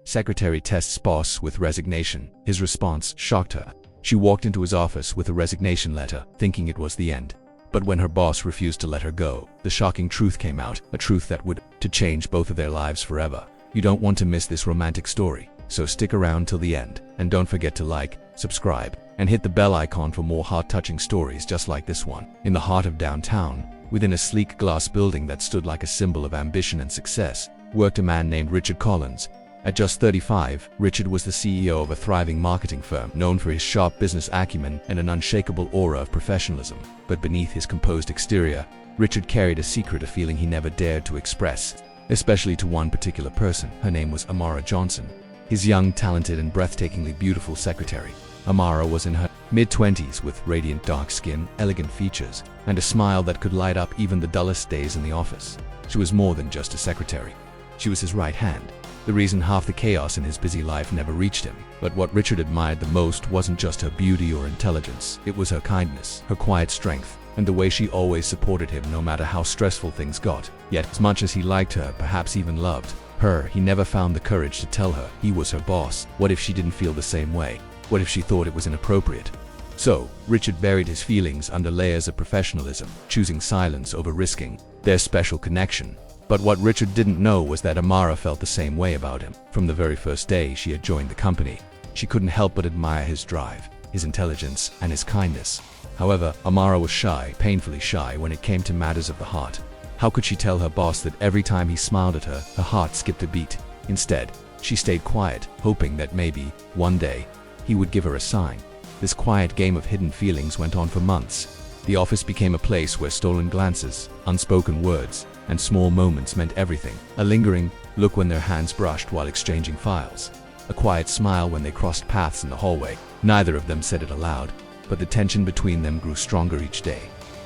Secretary tests boss with resignation. His response shocked her. She walked into his office with a resignation letter, thinking it was the end. But when her boss refused to let her go, the shocking truth came out, a truth that would change both of their lives forever. You don't want to miss this romantic story, so stick around till the end. And don't forget to like, subscribe, and hit the bell icon for more heart-touching stories just like this one. In the heart of downtown, within a sleek glass building that stood like a symbol of ambition and success, worked a man named Richard Collins. At just 35, Richard was the CEO of a thriving marketing firm known for his sharp business acumen and an unshakable aura of professionalism. But beneath his composed exterior, Richard carried a secret, a feeling he never dared to express, especially to one particular person. Her name was Amara Johnson, his young, talented, and breathtakingly beautiful secretary. Amara was in her mid-20s with radiant dark skin, elegant features, and a smile that could light up even the dullest days in the office. She was more than just a secretary. She was his right hand, the reason half the chaos in his busy life never reached him. But what Richard admired the most wasn't just her beauty or intelligence. It was her kindness, her quiet strength, and the way she always supported him no matter how stressful things got. Yet, as much as he liked her, perhaps even loved her, he never found the courage to tell her he was her boss. What if she didn't feel the same way? What if she thought it was inappropriate? So, Richard buried his feelings under layers of professionalism, choosing silence over risking their special connection. But what Richard didn't know was that Amara felt the same way about him. From the very first day she had joined the company, she couldn't help but admire his drive, his intelligence, and his kindness. However, Amara was shy, painfully shy, when it came to matters of the heart. How could she tell her boss that every time he smiled at her, her heart skipped a beat? Instead, she stayed quiet, hoping that maybe, one day, he would give her a sign. This quiet game of hidden feelings went on for months. The office became a place where stolen glances, unspoken words, and small moments meant everything. A lingering look when their hands brushed while exchanging files. A quiet smile when they crossed paths in the hallway. Neither of them said it aloud, but the tension between them grew stronger each day.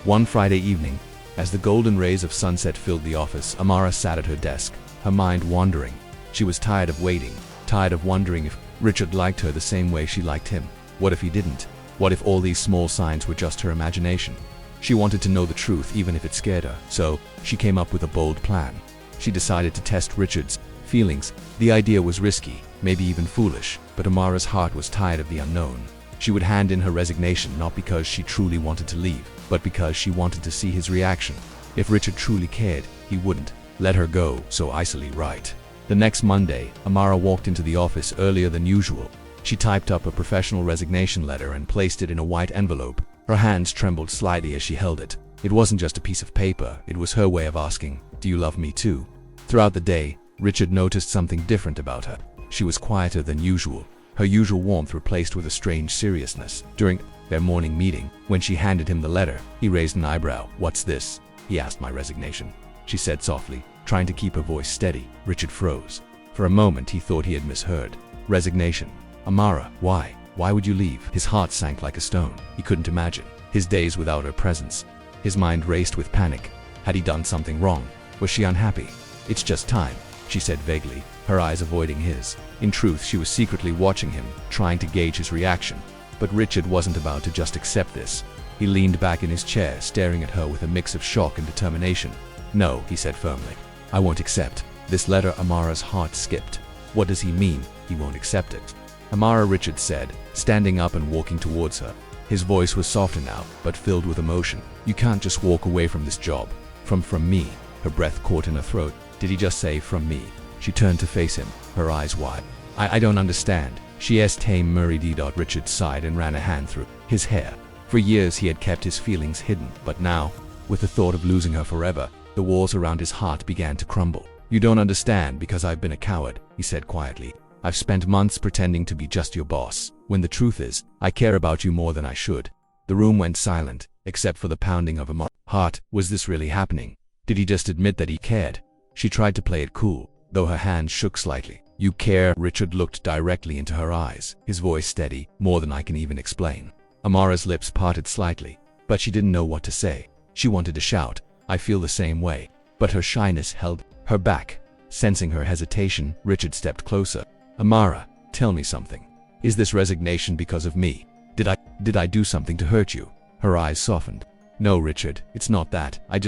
One Friday evening, as the golden rays of sunset filled the office, Amara sat at her desk, her mind wandering. She was tired of waiting, tired of wondering if Richard liked her the same way she liked him. What if he didn't? What if all these small signs were just her imagination? She wanted to know the truth even if it scared her, so she came up with a bold plan. She decided to test Richard's feelings. The idea was risky, maybe even foolish, but Amara's heart was tired of the unknown. She would hand in her resignation not because she truly wanted to leave, but because she wanted to see his reaction. If Richard truly cared, he wouldn't let her go so easily, right? The next Monday, Amara walked into the office earlier than usual. She typed up a professional resignation letter and placed it in a white envelope. Her hands trembled slightly as she held it. It wasn't just a piece of paper, it was her way of asking, "Do you love me too?" Throughout the day, Richard noticed something different about her. She was quieter than usual, her usual warmth replaced with a strange seriousness. During their morning meeting, when she handed him the letter, he raised an eyebrow. "What's this?" he asked. "My resignation," she said softly, trying to keep her voice steady. Richard froze. For a moment he thought he had misheard. "Resignation? Amara, why? Why would you leave?" His heart sank like a stone. He couldn't imagine his days without her presence. His mind raced with panic. Had he done something wrong? Was she unhappy? "It's just time," she said vaguely, her eyes avoiding his. In truth, she was secretly watching him, trying to gauge his reaction. But Richard wasn't about to just accept this. He leaned back in his chair, staring at her with a mix of shock and determination. "No," he said firmly. "I won't accept this letter." Amara's heart skipped. What does he mean, he won't accept it? "Amara," Richard said, standing up and walking towards her. His voice was softer now, but filled with emotion. "You can't just walk away from this job. From me." Her breath caught in her throat. Did he just say, "from me"? She turned to face him, her eyes wide. I don't understand," she asked. Tame Murray D. Richard sighed and ran a hand through his hair. For years he had kept his feelings hidden, but now, with the thought of losing her forever, the walls around his heart began to crumble. "You don't understand because I've been a coward," he said quietly. "I've spent months pretending to be just your boss, when the truth is, I care about you more than I should." The room went silent, except for the pounding of Amara's heart. Was this really happening? Did he just admit that he cared? She tried to play it cool, though her hands shook slightly. "You care?" Richard looked directly into her eyes, his voice steady. "More than I can even explain." Amara's lips parted slightly, but she didn't know what to say. She wanted to shout, "I feel the same way," but her shyness held her back. Sensing her hesitation, Richard stepped closer. "Amara, tell me something. Is this resignation because of me? Did I do something to hurt you?" Her eyes softened. "No, Richard, it's not that. I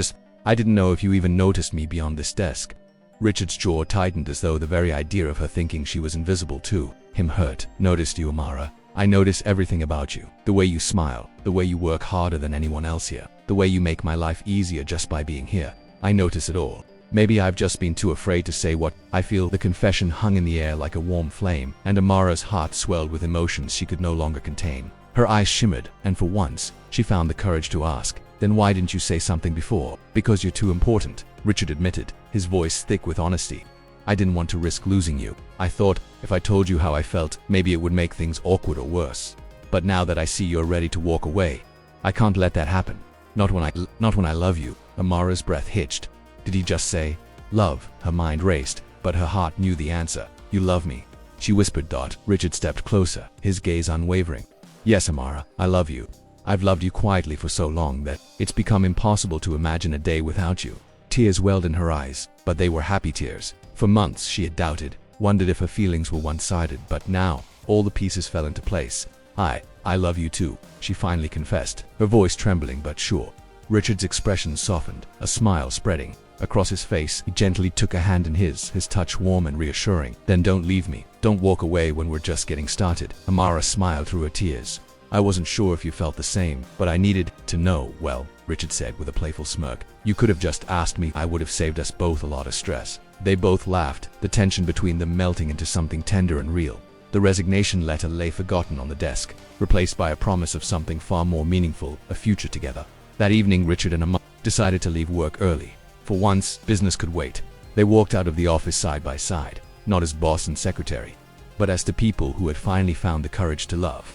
didn't know if you even noticed me beyond this desk." Richard's jaw tightened as though the very idea of her thinking she was invisible to him hurt. Noticed you, Amara. I notice everything about you. The way you smile, the way you work harder than anyone else here, the way you make my life easier just by being here. I notice it all. Maybe I've just been too afraid to say what I feel. The confession hung in the air like a warm flame, and Amara's heart swelled with emotions she could no longer contain. Her eyes shimmered, and for once, she found the courage to ask, "Then why didn't you say something before?" "Because you're too important," Richard admitted, his voice thick with honesty. "I didn't want to risk losing you. I thought, if I told you how I felt, maybe it would make things awkward or worse. But now that I see you're ready to walk away, I can't let that happen. Not when I love you." Amara's breath hitched. Did he just say, love? Her mind raced, but her heart knew the answer. "You love me," she whispered. Richard stepped closer, his gaze unwavering. "Yes, Amara, I love you. I've loved you quietly for so long that it's become impossible to imagine a day without you." Tears welled in her eyes, but they were happy tears. For months she had doubted, wondered if her feelings were one-sided, but now, all the pieces fell into place. I love you too," she finally confessed, her voice trembling but sure. Richard's expression softened, a smile spreading across his face. He gently took a hand in his touch warm and reassuring. "Then don't leave me. Don't walk away when we're just getting started." Amara smiled through her tears. "I wasn't sure if you felt the same, but I needed to know." "Well," Richard said with a playful smirk, "you could have just asked me. I would have saved us both a lot of stress." They both laughed, the tension between them melting into something tender and real. The resignation letter lay forgotten on the desk, replaced by a promise of something far more meaningful, a future together. That evening, Richard and Amara decided to leave work early. For once, business could wait. They walked out of the office side by side, not as boss and secretary, but as the people who had finally found the courage to love.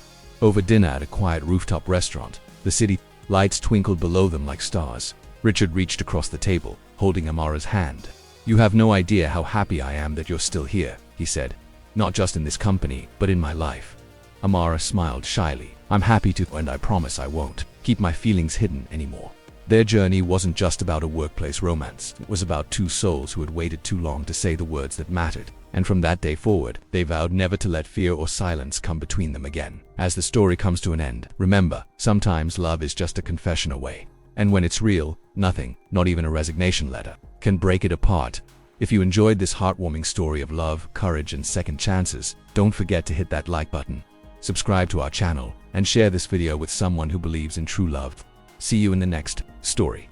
Over dinner at a quiet rooftop restaurant, the city lights twinkled below them like stars. Richard reached across the table, holding Amara's hand. "You have no idea how happy I am that you're still here," he said. "Not just in this company, but in my life." Amara smiled shyly. "I'm happy to, and I promise I won't keep my feelings hidden anymore." Their journey wasn't just about a workplace romance. It was about two souls who had waited too long to say the words that mattered. And from that day forward, they vowed never to let fear or silence come between them again. As the story comes to an end, remember, sometimes love is just a confession away. And when it's real, nothing, not even a resignation letter, can break it apart. If you enjoyed this heartwarming story of love, courage, and second chances, don't forget to hit that like button, subscribe to our channel, and share this video with someone who believes in true love. See you in the next story.